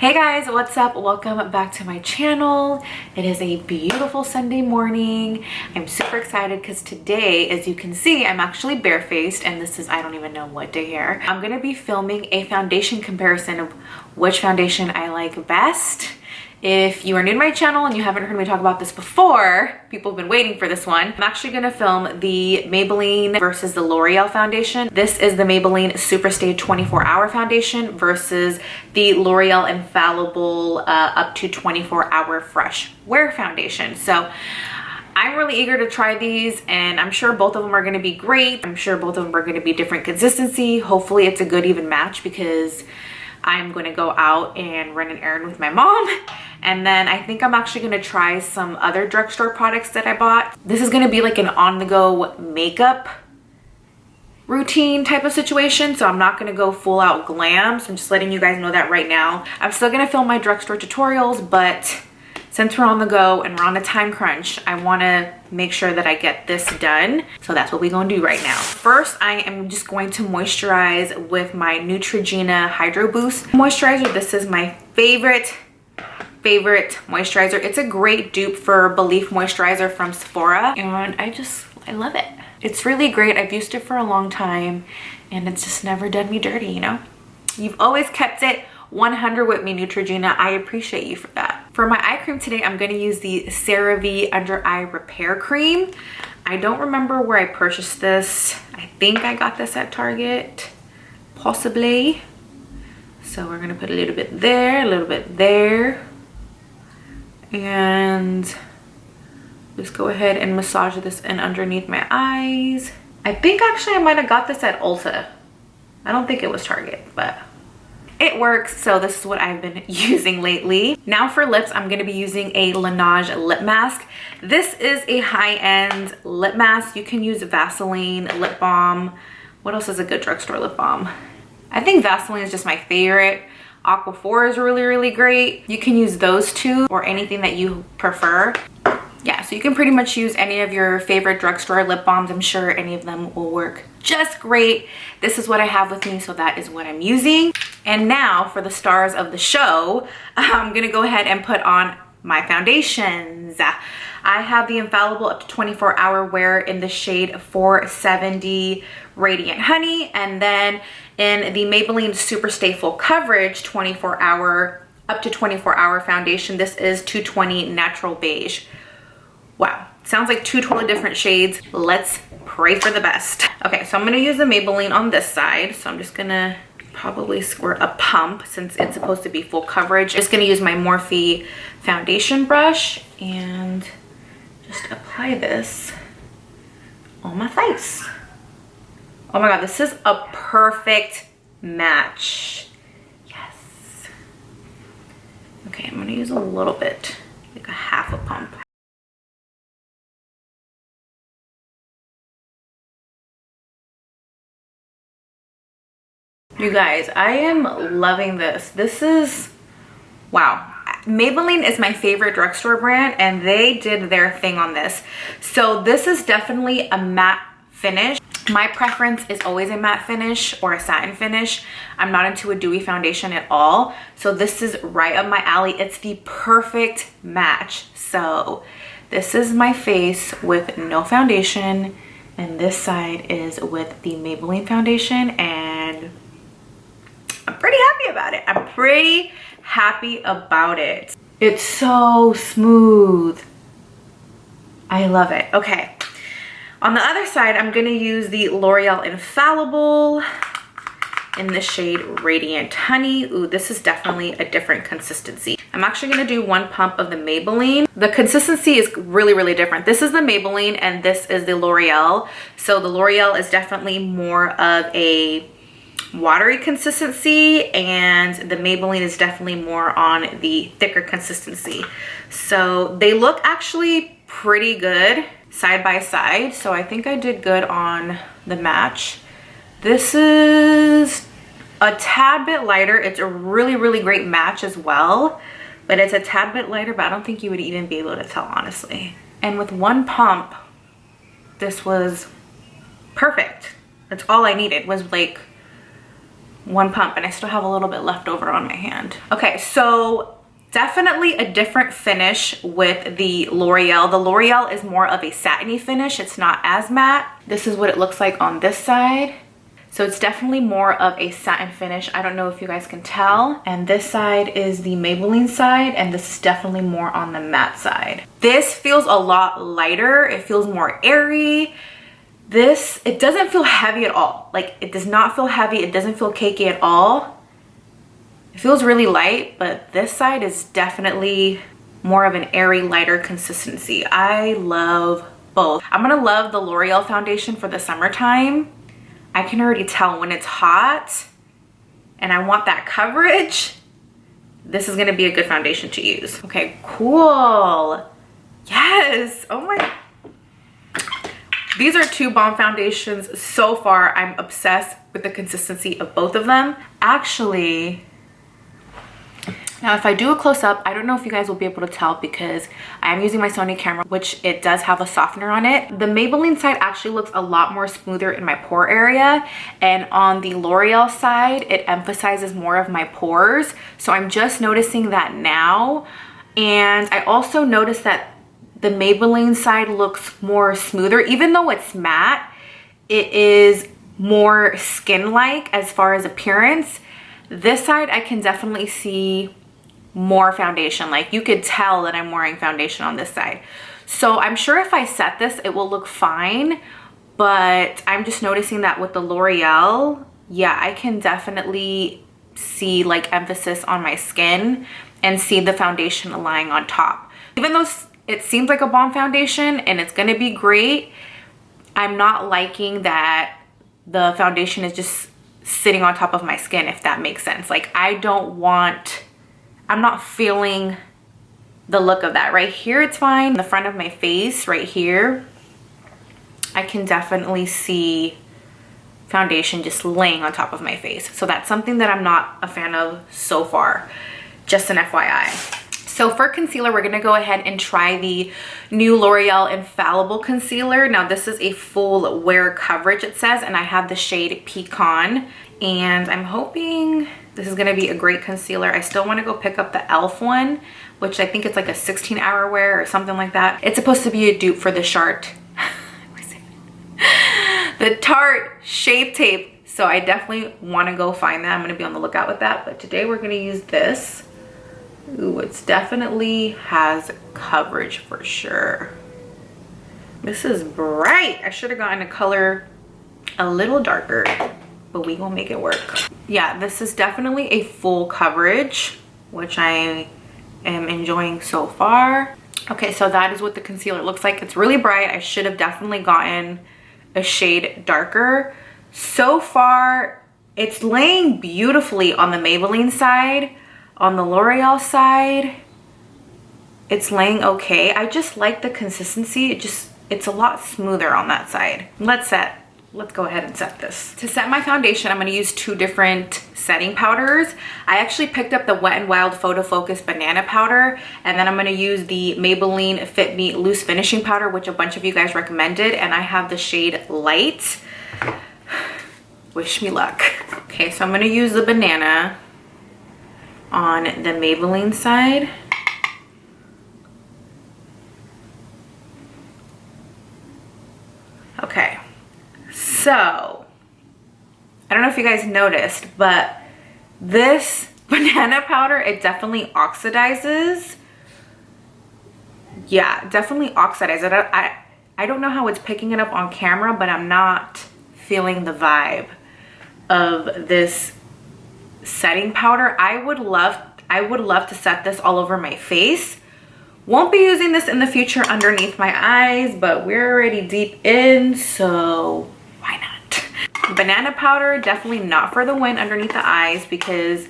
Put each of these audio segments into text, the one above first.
Hey guys, what's up? Welcome back to my channel. It is a beautiful Sunday morning. I'm super excited because today, as you can see, I'm actually barefaced, and this is, I don't even know what day here. I'm gonna be filming a foundation comparison of which foundation I like best. If you are new to my channel and you haven't heard me talk about this before, people have been waiting for this one. I'm actually gonna film the Maybelline versus the L'Oreal foundation. This is the Maybelline SuperStay 24-hour foundation versus the L'Oreal Infallible up to 24-hour fresh wear foundation. So I'm really eager to try these, and I'm sure both of them are gonna be great. I'm sure both of them are gonna be different consistency. Hopefully it's a good even match because I'm going to go out and run an errand with my mom. And then I think I'm actually going to try some other drugstore products that I bought. This is going to be like an on-the-go makeup routine type of situation. So I'm not going to go full out glam. So I'm just letting you guys know that right now. I'm still going to film my drugstore tutorials, but since we're on the go and we're on a time crunch, I want to make sure that I get this done. So that's what we're going to do right now. First, I am just going to moisturize with my Neutrogena Hydro Boost moisturizer. This is my favorite moisturizer. It's a great dupe for Belif moisturizer from Sephora, and I love it. It's really great. I've used it for a long time, and it's just never done me dirty, you know? You've always kept it 100 with me, Neutrogena. I appreciate you for that. For my eye cream today, I'm going to use the CeraVe Under Eye Repair Cream. I don't remember where I purchased this. I think I got this at Target, possibly. So we're going to put a little bit there, a little bit there. And just go ahead and massage this in underneath my eyes. I think actually I might have got this at Ulta. I don't think it was Target, but it works. So this is what I've been using lately. Now for lips, I'm going to be using a Laneige Lip Mask. This is a high-end lip mask. You can use Vaseline, lip balm. What else is a good drugstore lip balm? I think Vaseline is just my favorite. Aquaphor is really great. You can use those two or anything that you prefer. Yeah, so you can pretty much use any of your favorite drugstore lip balms. I'm sure any of them will work just great. This is what I have with me, so that is what I'm using. And now for the stars of the show, I'm gonna go ahead and put on my foundations. I have the Infallible up to 24-hour wear in the shade 470 Radiant Honey, and then in the Maybelline SuperStay Full Coverage 24-hour, up to 24-hour foundation, this is 220 Natural Beige. Wow, sounds like two totally different shades. Let's pray for the best. Okay, so I'm gonna use the Maybelline on this side. So I'm just gonna probably squirt a pump since it's supposed to be full coverage. Just gonna use my Morphe foundation brush and just apply this on my face. Oh my God, this is a perfect match. Yes. Okay, I'm gonna use a little bit, like a half a pump. You guys, I am loving this. This is, wow. Maybelline is my favorite drugstore brand, and they did their thing on this. So this is definitely a matte finish. My preference is always a matte finish or a satin finish. I'm not into a dewy foundation at all. So this is right up my alley. It's the perfect match. So this is my face with no foundation, and this side is with the Maybelline foundation, and I'm pretty happy about it. I'm pretty happy about it. It's so smooth. I love it. Okay. On the other side, I'm going to use the L'Oreal Infallible in the shade Radiant Honey. Ooh, this is definitely a different consistency. I'm actually going to do one pump of the Maybelline. The consistency is really different. This is the Maybelline and this is the L'Oreal. So the L'Oreal is definitely more of a watery consistency, and the Maybelline is definitely more on the thicker consistency. So they look actually pretty good side by side. So I think I did good on the match. This is a tad bit lighter. It's a really great match as well, but it's a tad bit lighter, but I don't think you would even be able to tell, honestly. And with one pump, this was perfect. That's all I needed, was like one pump, and I still have a little bit left over on my hand. Okay, so definitely a different finish with the L'Oreal. The L'Oreal is more of a satiny finish. It's not as matte. This is what it looks like on this side. So it's definitely more of a satin finish. I don't know if you guys can tell. And this side is the Maybelline side, and this is definitely more on the matte side. This feels a lot lighter. It feels more airy. This, it doesn't feel heavy at all. Like, it does not feel heavy. It doesn't feel cakey at all. It feels really light, but this side is definitely more of an airy, lighter consistency. I love both. I'm gonna love the L'Oreal foundation for the summertime. I can already tell when it's hot and I want that coverage, this is gonna be a good foundation to use. Okay, cool. Yes, oh my. These are two bomb foundations so far. I'm obsessed with the consistency of both of them. Actually, now if I do a close-up, I don't know if you guys will be able to tell because I'm using my Sony camera, which it does have a softener on it. The Maybelline side actually looks a lot more smoother in my pore area, and on the L'Oreal side, it emphasizes more of my pores. So I'm just noticing that now. And I also noticed that the Maybelline side looks more smoother. Even though it's matte, it is more skin-like as far as appearance. This side, I can definitely see more foundation. Like, you could tell that I'm wearing foundation on this side. So I'm sure if I set this, it will look fine. But I'm just noticing that with the L'Oreal, yeah, I can definitely see like emphasis on my skin and see the foundation lying on top. Even though it seems like a bomb foundation and it's gonna be great, I'm not liking that the foundation is just sitting on top of my skin, if that makes sense. Like, I'm not feeling the look of that. Right here, it's fine. The front of my face, right here, I can definitely see foundation just laying on top of my face. So that's something that I'm not a fan of so far, just an FYI. So for concealer, we're gonna go ahead and try the new L'Oreal Infallible concealer. Now this is a full wear coverage, it says, and I have the shade Pecan. And I'm hoping this is gonna be a great concealer. I still wanna go pick up the E.L.F one, which I think it's like a 16-hour wear or something like that. It's supposed to be a dupe for the the Tarte Shape Tape. So I definitely wanna go find that. I'm gonna be on the lookout with that. But today we're gonna use this. Ooh, it's definitely has coverage for sure. This is bright. I should have gotten a color a little darker, but we gonna make it work. Yeah, this is definitely a full coverage, which I am enjoying so far. Okay, so that is what the concealer looks like. It's really bright. I should have definitely gotten a shade darker. So far, it's laying beautifully on the Maybelline side. On the L'Oreal side, it's laying okay. I just like the consistency. It's a lot smoother on that side. Let's go ahead and set this. To set my foundation, I'm gonna use two different setting powders. I actually picked up the Wet n Wild Photo Focus Banana Powder, and then I'm gonna use the Maybelline Fit Me Loose Finishing Powder, which a bunch of you guys recommended, and I have the shade Light. Wish me luck. Okay, so I'm gonna use the banana on the Maybelline side. Okay, so I don't know if you guys noticed, but this banana powder, it definitely oxidizes. Yeah, definitely oxidizes. I don't know how it's picking it up on camera, but I'm not feeling the vibe of this setting powder. I would love to set this all over my face. Won't be using this in the future underneath my eyes, but we're already deep in, so why not? Banana powder, definitely not for the win underneath the eyes because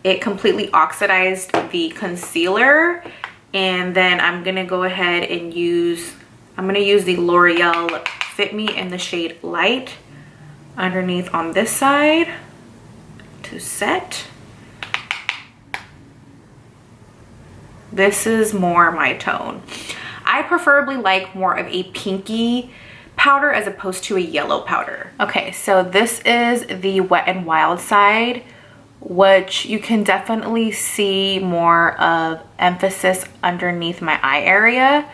it completely oxidized the concealer. And then I'm gonna go ahead and use the L'Oreal Fit Me in the shade Light underneath on this side to set. This is more my tone. I preferably like more of a pinky powder as opposed to a yellow powder. Okay, so this is the Wet n Wild side, which you can definitely see more of emphasis underneath my eye area.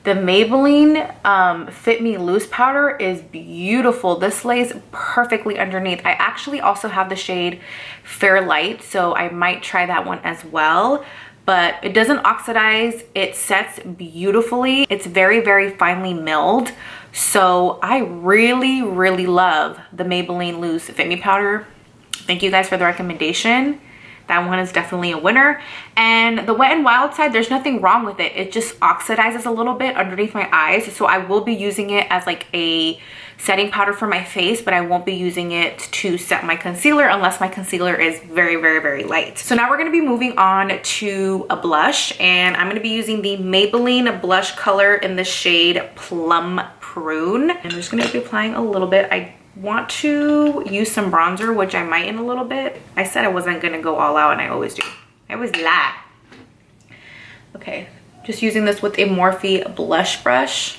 The Maybelline Fit Me Loose powder is beautiful. This lays perfectly underneath. I actually also have the shade Fair Light, so I might try that one as well. But it doesn't oxidize. It sets beautifully. It's very, very finely milled. So I really, really love the Maybelline Loose Fit Me powder. Thank you guys for the recommendation. That one is definitely a winner. And the Wet n Wild side, there's nothing wrong with it. It just oxidizes a little bit underneath my eyes. So I will be using it as like a setting powder for my face, but I won't be using it to set my concealer unless my concealer is very, very, very light. So now we're gonna be moving on to a blush, and I'm gonna be using the Maybelline blush color in the shade Plum Prune. And I'm just gonna be applying a little bit. I want to use some bronzer, which I might in a little bit. I said I wasn't gonna go all out, and I always do. I always lie. Okay, just using this with a Morphe blush brush.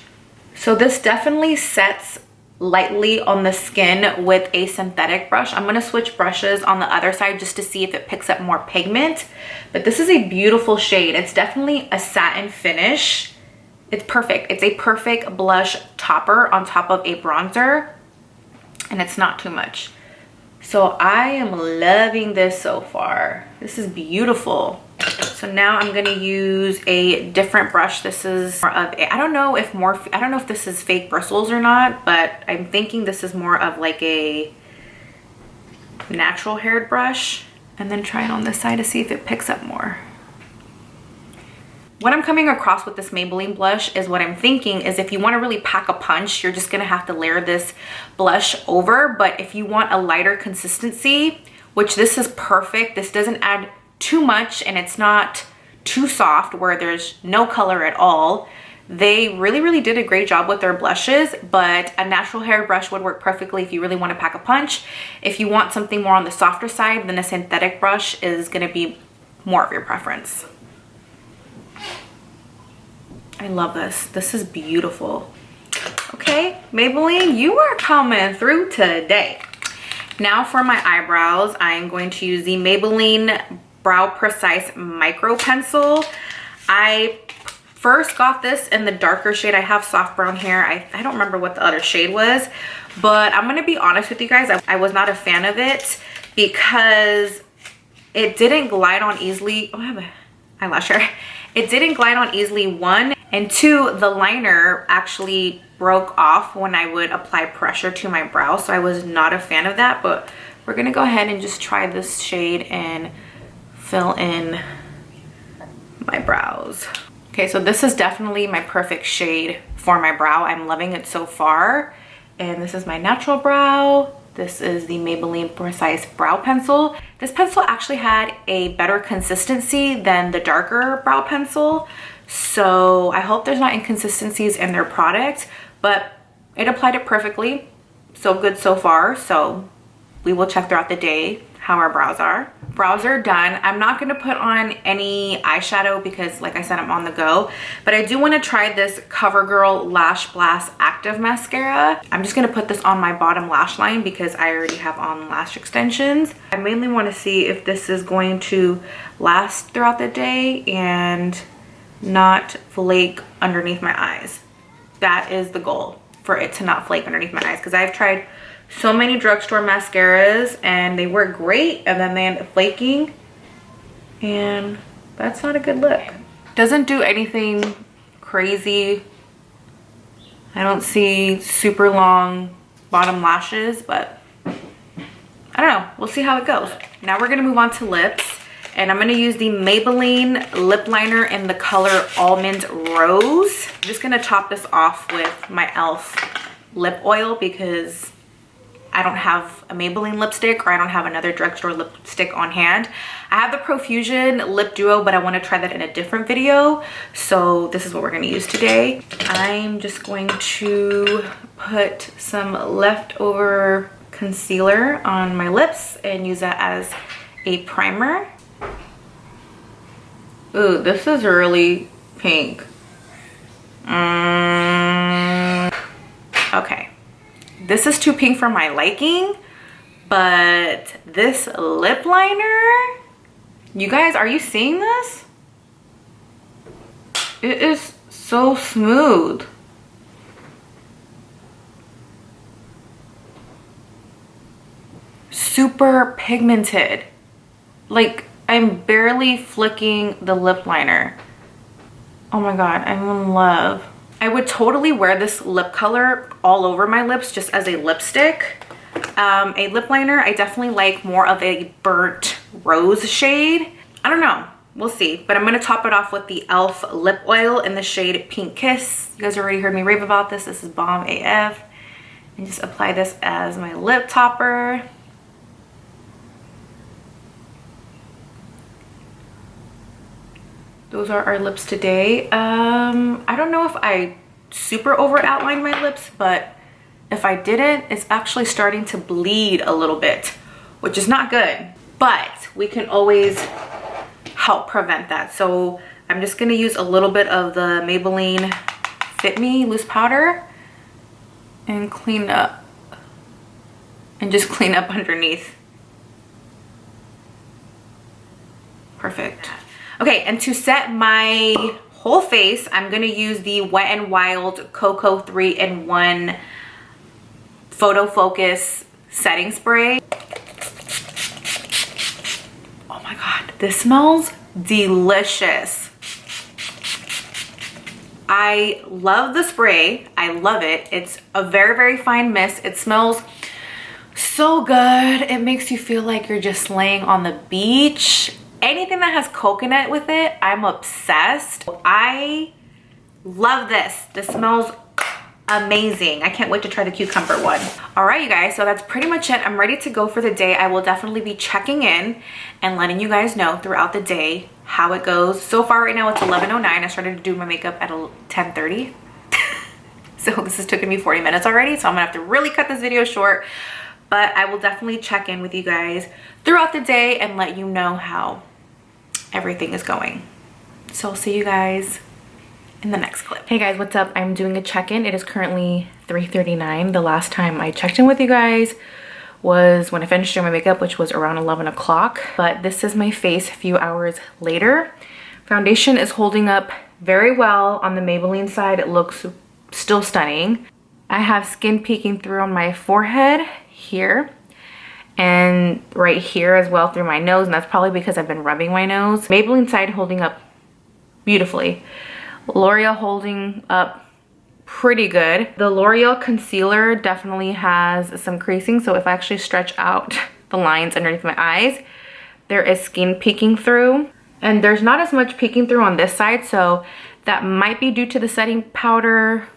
So this definitely sets lightly on the skin with a synthetic brush. I'm gonna switch brushes on the other side just to see if it picks up more pigment. But this is a beautiful shade. It's definitely a satin finish. It's perfect. It's a perfect blush topper on top of a bronzer, and it's not too much. So I am loving this so far. This is beautiful. So now I'm gonna use a different brush. This is more of a, I don't know if this is fake bristles or not, but I'm thinking this is more of like a natural haired brush. And then try it on this side to see if it picks up more. What I'm coming across with this Maybelline blush is what I'm thinking is if you want to really pack a punch, you're just going to have to layer this blush over. But if you want a lighter consistency, which this is perfect, this doesn't add too much and it's not too soft where there's no color at all. They really, really did a great job with their blushes, but a natural hair brush would work perfectly if you really want to pack a punch. If you want something more on the softer side, then a synthetic brush is going to be more of your preference. I love this. This is beautiful. Okay, Maybelline, you are coming through today. Now for my eyebrows, I'm going to use the Maybelline Brow Precise Micro Pencil. I first got this in the darker shade. I have soft brown hair. I don't remember what the other shade was, but I'm gonna be honest with you guys. I was not a fan of it because it didn't glide on easily. Oh, I have an eyelasher. It didn't glide on easily, one, and two, the liner actually broke off when I would apply pressure to my brow, so I was not a fan of that. But we're gonna go ahead and just try this shade and fill in my brows. Okay, so this is definitely my perfect shade for my brow. I'm loving it so far. And this is my natural brow. This is the Maybelline Precise Brow Pencil. This pencil actually had a better consistency than the darker brow pencil. So I hope there's not inconsistencies in their product, but it applied it perfectly. So good so far. So we will check throughout the day how our brows are. Brows are done. I'm not gonna put on any eyeshadow because like I said, I'm on the go, but I do wanna try this CoverGirl Lash Blast Active Mascara. I'm just gonna put this on my bottom lash line because I already have on lash extensions. I mainly wanna see if this is going to last throughout the day and not flake underneath my eyes. That is the goal, for it to not flake underneath my eyes, because I've tried so many drugstore mascaras and they work great and then they end up flaking, and that's not a good look. Doesn't do anything crazy. I don't see super long bottom lashes, but I don't know. We'll see how it goes. Now we're gonna move on to lips, and I'm gonna use the Maybelline lip liner in the color Almond Rose. I'm just gonna top this off with my E.L.F lip oil because I don't have a Maybelline lipstick, or I don't have another drugstore lipstick on hand. I have the Profusion Lip Duo, but I want to try that in a different video. So this is what we're going to use today. I'm just going to put some leftover concealer on my lips and use that as a primer. Ooh, this is really pink. Okay. This is too pink for my liking, but this lip liner, you guys, are you seeing this? It is so smooth. Super pigmented. Like, I'm barely flicking the lip liner. Oh my god, I'm in love. I would totally wear this lip color all over my lips just as a lipstick. A lip liner, I definitely like more of a burnt rose shade. I don't know, we'll see. But I'm gonna top it off with the E.L.F lip oil in the shade Pink Kiss. You guys already heard me rave about this. This is bomb AF. And just apply this as my lip topper. Those are our lips today. I don't know if I super over outlined my lips, but if I didn't, it's actually starting to bleed a little bit, which is not good, but we can always help prevent that. So I'm just gonna use a little bit of the Maybelline Fit Me loose powder and clean up, and just clean up underneath. Perfect. Okay, and to set my whole face, I'm gonna use the Wet n Wild Cocoa 3-in-1 Photo Focus Setting Spray. Oh my god, this smells delicious. I love the spray. I love it. It's a very, very fine mist. It smells so good. It makes you feel like you're just laying on the beach. Anything that has coconut with it, I'm obsessed. I love this. This smells amazing. I can't wait to try the cucumber one. All right, you guys, so that's pretty much it. I'm ready to go for the day. I will definitely be checking in and letting you guys know throughout the day how it goes. So far right now it's 11:09. I started to do my makeup at 10:30. So this has taken me 40 minutes already. So I'm gonna have to really cut this video short, but I will definitely check in with you guys throughout the day and let you know how everything is going. So I'll see you guys in the next clip. Hey guys, what's up? I'm doing a check-in. It is currently 3:39. The last time I checked in with you guys was when I finished doing my makeup, which was around 11 o'clock. But this is my face a few hours later. Foundation is holding up very well on the Maybelline side. It looks still stunning. I have skin peeking through on my forehead here and right here as well through my nose, and that's probably because I've been rubbing my nose. Maybelline side holding up beautifully. L'Oreal holding up pretty good. The L'Oreal concealer definitely has some creasing, so if I actually stretch out the lines underneath my eyes, there is skin peeking through, and there's not as much peeking through on this side, so that might be due to the setting powder.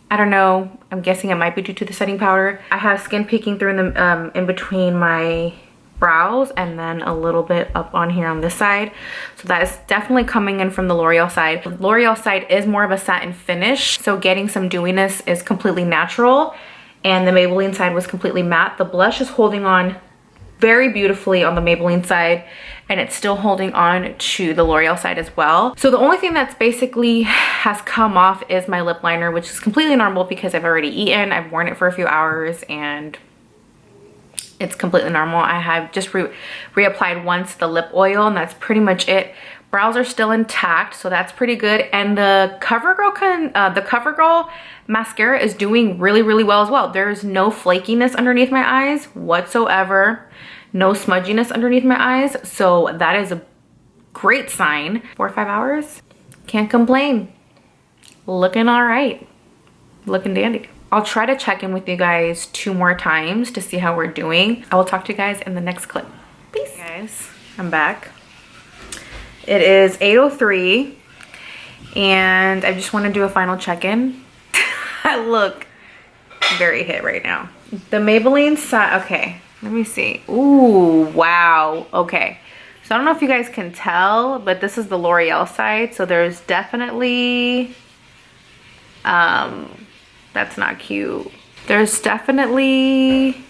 I don't know. I'm guessing it might be due to the setting powder. I have skin peeking through in the in between my brows and then a little bit up on here on this side. So that is definitely coming in from the L'Oreal side. The L'Oreal side is more of a satin finish, so getting some dewiness is completely natural. And the Maybelline side was completely matte. The blush is holding on very beautifully on the Maybelline side, and it's still holding on to the L'Oreal side as well. So the only thing that's basically has come off is my lip liner, which is completely normal because I've already eaten. I've worn it for a few hours and it's completely normal. I have just reapplied once the lip oil, and that's pretty much it. Brows are still intact, so that's pretty good. And the CoverGirl mascara is doing really, really well as well. There's no flakiness underneath my eyes whatsoever. No smudginess underneath my eyes, so that is a great sign. 4 or 5 hours, can't complain. Looking all right, looking dandy. I'll try to check in with you guys 2 more times to see how we're doing. I will talk to you guys in the next clip. Peace. Hey guys, I'm back. It is 8:03 and I just want to do a final check-in. I look very hit right now. The Maybelline side, okay, let me see. Ooh, wow, okay. So I don't know if you guys can tell, but this is the L'Oreal side. So there's definitely, that's not cute. There's definitely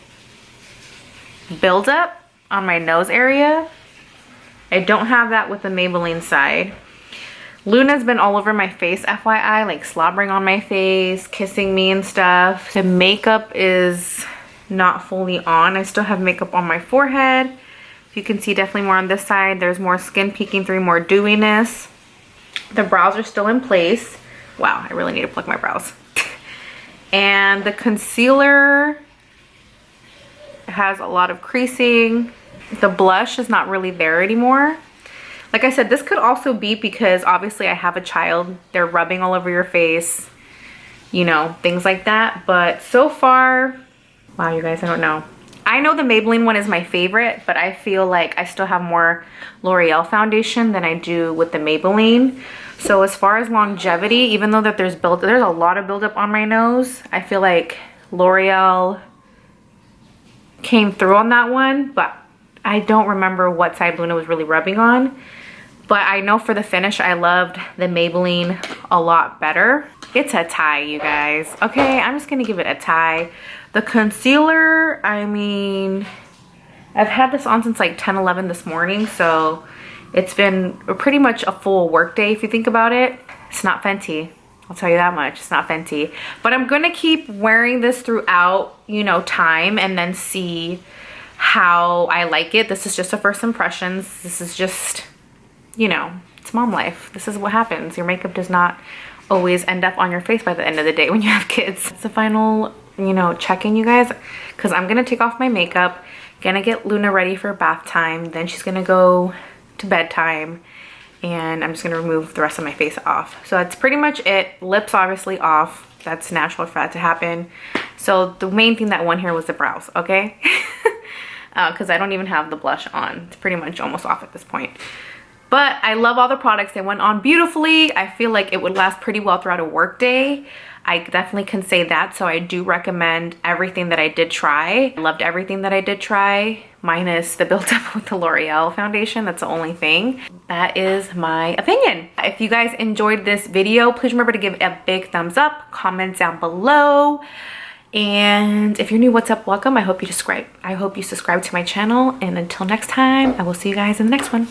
buildup on my nose area. I don't have that with the Maybelline side. Luna's been all over my face, FYI, like slobbering on my face, kissing me and stuff. The makeup is not fully on. I still have makeup on my forehead. You can see definitely more on this side. There's more skin peeking through, more dewiness. The brows are still in place. Wow, I really need to pluck my brows. And the concealer has a lot of creasing. The blush is not really there anymore. Like I said, this could also be because obviously I have a child. They're rubbing all over your face, you know, things like that. But so far, wow, you guys, I don't know. I know the Maybelline one is my favorite, but I feel like I still have more L'Oreal foundation than I do with the Maybelline. So as far as longevity, even though that there's a lot of buildup on my nose, I feel like L'Oreal came through on that one, but I don't remember what side Luna was really rubbing on. But I know for the finish, I loved the Maybelline a lot better. It's a tie, you guys. Okay, I'm just gonna give it a tie. The concealer, I mean, I've had this on since like 10, 11 this morning, so it's been pretty much a full work day if you think about it. It's not Fenty, I'll tell you that much. It's not Fenty. But I'm gonna keep wearing this throughout, you know, time and then see how I like it. This is just a first impressions. This is just, you know, it's mom life. This is what happens. Your makeup does not always end up on your face by the end of the day when you have kids. It's the final, you know, check-in, you guys, because I'm gonna take off my makeup, gonna get Luna ready for bath time, then she's gonna go to bedtime, and I'm just gonna remove the rest of my face off. So that's pretty much it. Lips obviously off. That's natural for that to happen. So the main thing that won here was the brows, okay? Because I don't even have the blush on. It's pretty much almost off at this point. But I love all the products. They went on beautifully. I feel like it would last pretty well throughout a work day. I definitely can say that. So I do recommend everything that I did try. I loved everything that I did try, minus the build-up with the L'Oreal foundation. That's the only thing. That is my opinion. If you guys enjoyed this video, please remember to give it a big thumbs up, comment down below. And if you're new, what's up? Welcome. I hope you subscribe to my channel. And until next time, I will see you guys in the next one.